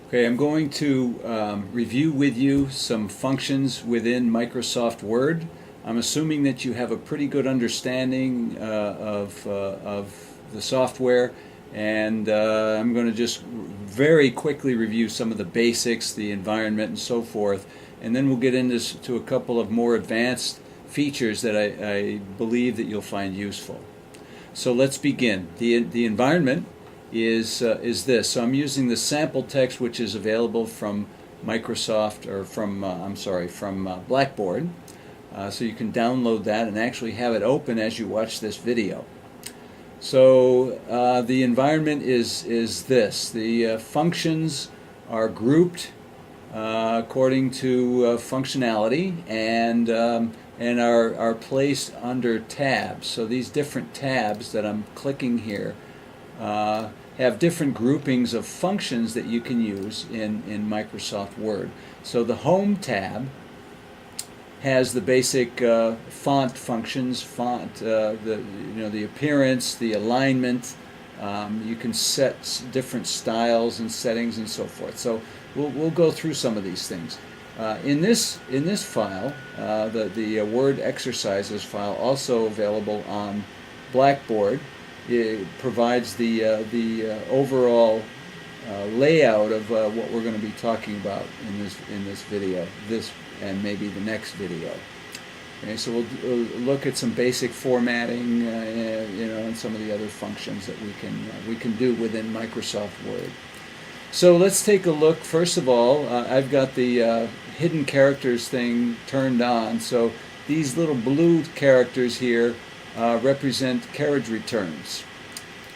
Okay, I'm going to review with you some functions within Microsoft Word. I'm assuming that you have a pretty good understanding of the software, and I'm going to just very quickly review some of the basics, the environment, and so forth, and then we'll get into a couple of more advanced features that I believe that you'll find useful. So let's begin. The environment is this. So I'm using the sample text, which is available from Microsoft, or from from Blackboard. So you can download that and actually have it open as you watch this video. So the environment is this. The functions are grouped according to functionality and are placed under tabs. So these different tabs that I'm clicking here have different groupings of functions that you can use in Microsoft Word. So the Home tab has the basic font functions, the appearance, the alignment. You can set different styles and settings and so forth. So we'll go through some of these things. In this file, the Word exercises file, also available on Blackboard. It provides the overall layout of what we're going to be talking about in this video, this and maybe the next video. Okay, so we'll look at some basic formatting, and some of the other functions that we can do within Microsoft Word. So let's take a look. First of all, I've got the hidden characters thing turned on. So these little blue characters here represent carriage returns.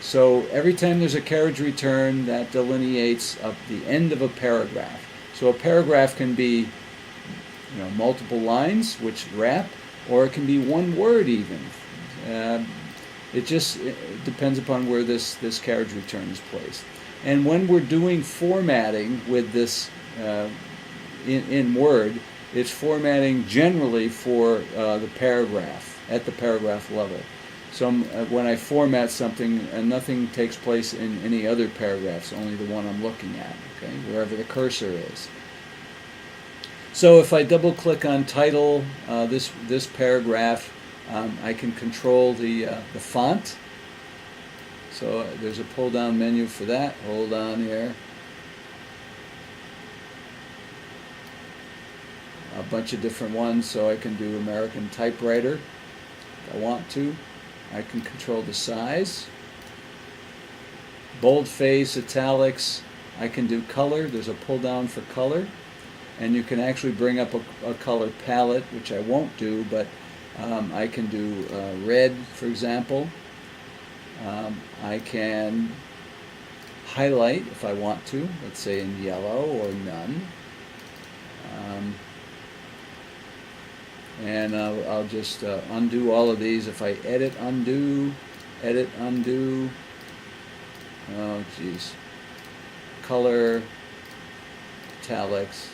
So every time there's a carriage return, that delineates the end of a paragraph. So a paragraph can be multiple lines which wrap, or it can be one word even. It just depends upon where this carriage return is placed. And when we're doing formatting with this in Word, it's formatting generally for the paragraph, at the paragraph level. So when I format something, nothing takes place in any other paragraphs, only the one I'm looking at, okay, wherever the cursor is. So if I double click on title, this paragraph, I can control the font. So there's a pull down menu for that. Hold on here. A bunch of different ones, so I can do American Typewriter if I want to. I can control the size. Boldface, italics. I can do color. There's a pull down for color. And you can actually bring up a color palette, which I won't do, but I can do red, for example. I can highlight if I want to, let's say in yellow or none. And I'll just undo all of these. If I edit, undo, oh geez, color, italics,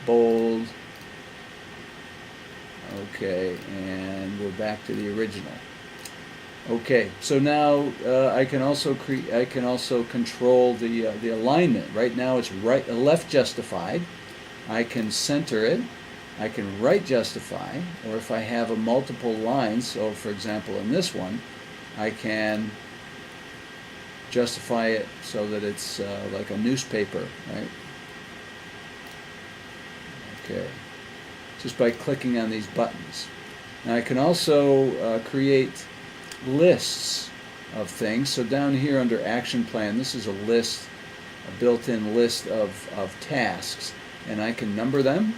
bold, okay, and we're back to the original. Okay, so now I can also control the alignment. Right now it's left justified. I can center it. I can right justify, or if I have a multiple lines, so for example in this one, I can justify it so that it's like a newspaper, right? Okay, just by clicking on these buttons. Now I can also create lists of things. So down here under Action Plan, this is a list, a built-in list of tasks, and I can number them.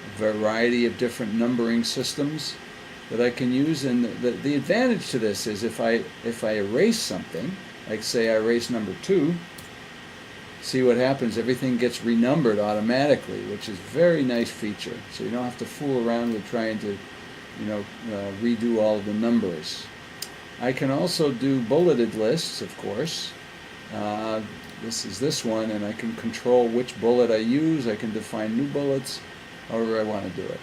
A variety of different numbering systems that I can use, and the advantage to this is if I erase something, like say I erase number 2, see what happens, everything gets renumbered automatically, which is a very nice feature. So you don't have to fool around with trying to redo all of the numbers. I can also do bulleted lists, of course. This is this one, and I can control which bullet I use. I can define new bullets, however I want to do it.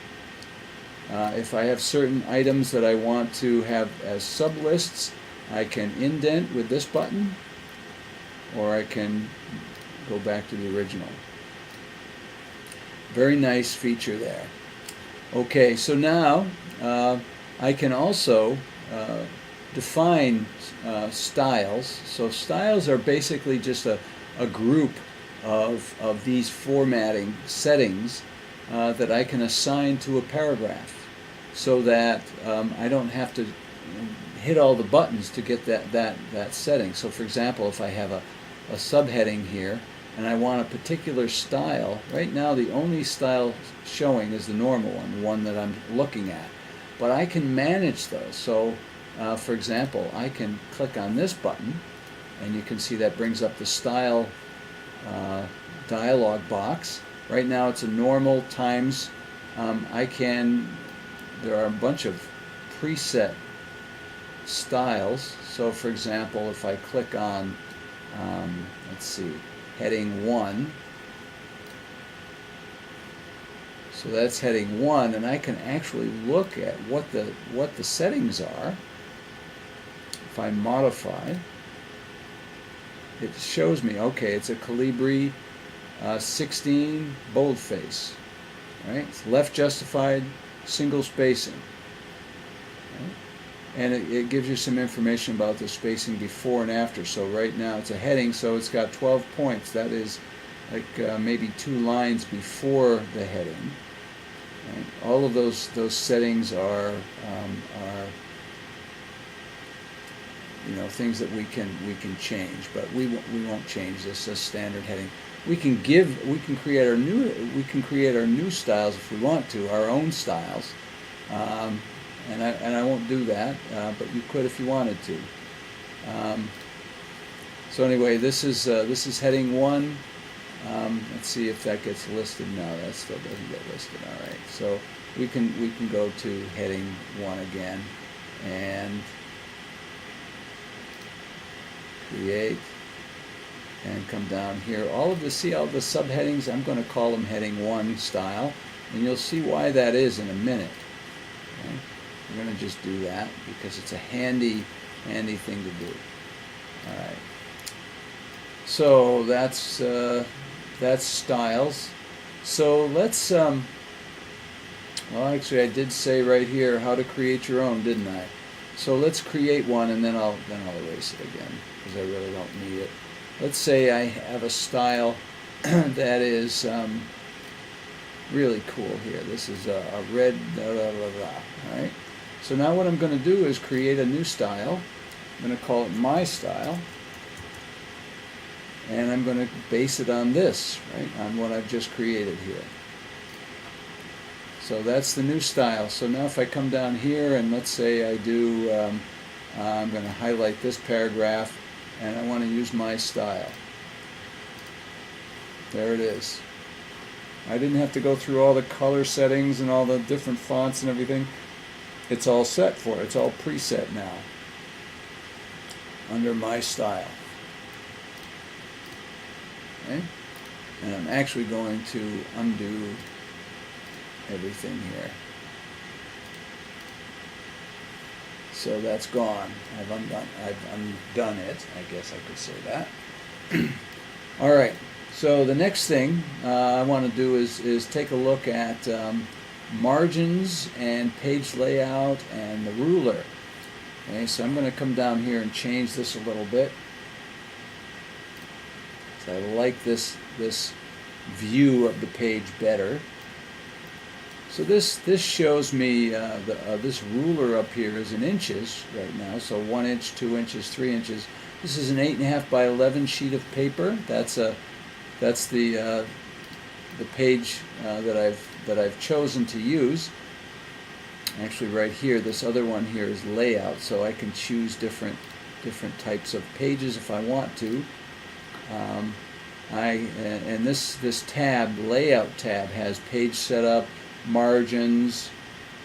If I have certain items that I want to have as sublists, I can indent with this button, or I can go back to the original. Very nice feature there. Okay, so now I can also define styles. So styles are basically just a group of these formatting settings that I can assign to a paragraph, so that I don't have to hit all the buttons to get that setting. So for example, if I have a subheading here and I want a particular style, right now the only style showing is the normal one, the one that I'm looking at. But I can manage those. So for example, I can click on this button and you can see that brings up the style dialog box. Right now it's a normal times. There are a bunch of preset styles. So for example, if I click on, let's see, heading 1, so that's heading 1, and I can actually look at what the settings are. If I modify, it shows me, okay, it's a Calibri 16 boldface, right? It's left justified, single spacing, right? And it gives you some information about the spacing before and after. So right now it's a heading, so it's got 12 points. That is like maybe 2 lines before the heading. Right? All of those settings are things that we can change, but we won't change this as standard heading. We can create our new styles if we want to, our own styles, and I won't do that, but you could if you wanted to. So anyway, this is heading 1. Let's see if that gets listed. No, that still doesn't get listed. All right, so we can go to heading 1 again and create, and come down here. See all the subheadings, I'm going to call them heading 1 style, and you'll see why that is in a minute. Okay? We're going to just do that because it's a handy thing to do. All right. So that's styles. So let's well, actually I did say right here how to create your own, didn't I? So let's create one, and then I'll erase it again because I really don't need it. Let's say I have a style that is really cool here. This is a red blah blah blah blah. All right. So now what I'm going to do is create a new style. I'm going to call it my style, and I'm going to base it on this, right, on what I've just created here. So that's the new style. So now if I come down here and let's say I do, I'm going to highlight this paragraph and I want to use my style. There it is. I didn't have to go through all the color settings and all the different fonts and everything. It's all set for it. It's all preset now under my style. Okay? And I'm actually going to undo everything here. So that's gone. I've undone it. I guess I could say that. All right. So the next thing I want to do is take a look at margins and page layout and the ruler. Okay, so I'm going to come down here and change this a little bit. So I like this view of the page better. So this shows me this ruler up here is in inches right now. So 1 inch, 2 inches, 3 inches. This is an 8.5 by 11 sheet of paper. That's the page that I've chosen to use. Actually, right here, this other one here is layout, so I can choose different types of pages if I want to. And this tab, layout tab, has page setup, margins,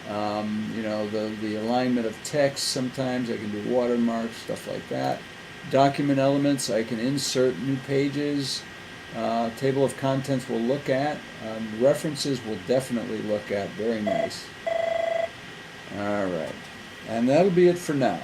the alignment of text. Sometimes I can do watermarks, stuff like that. Document elements, I can insert new pages. Table of contents we'll look at. References we'll definitely look at. Very nice. All right. And that'll be it for now.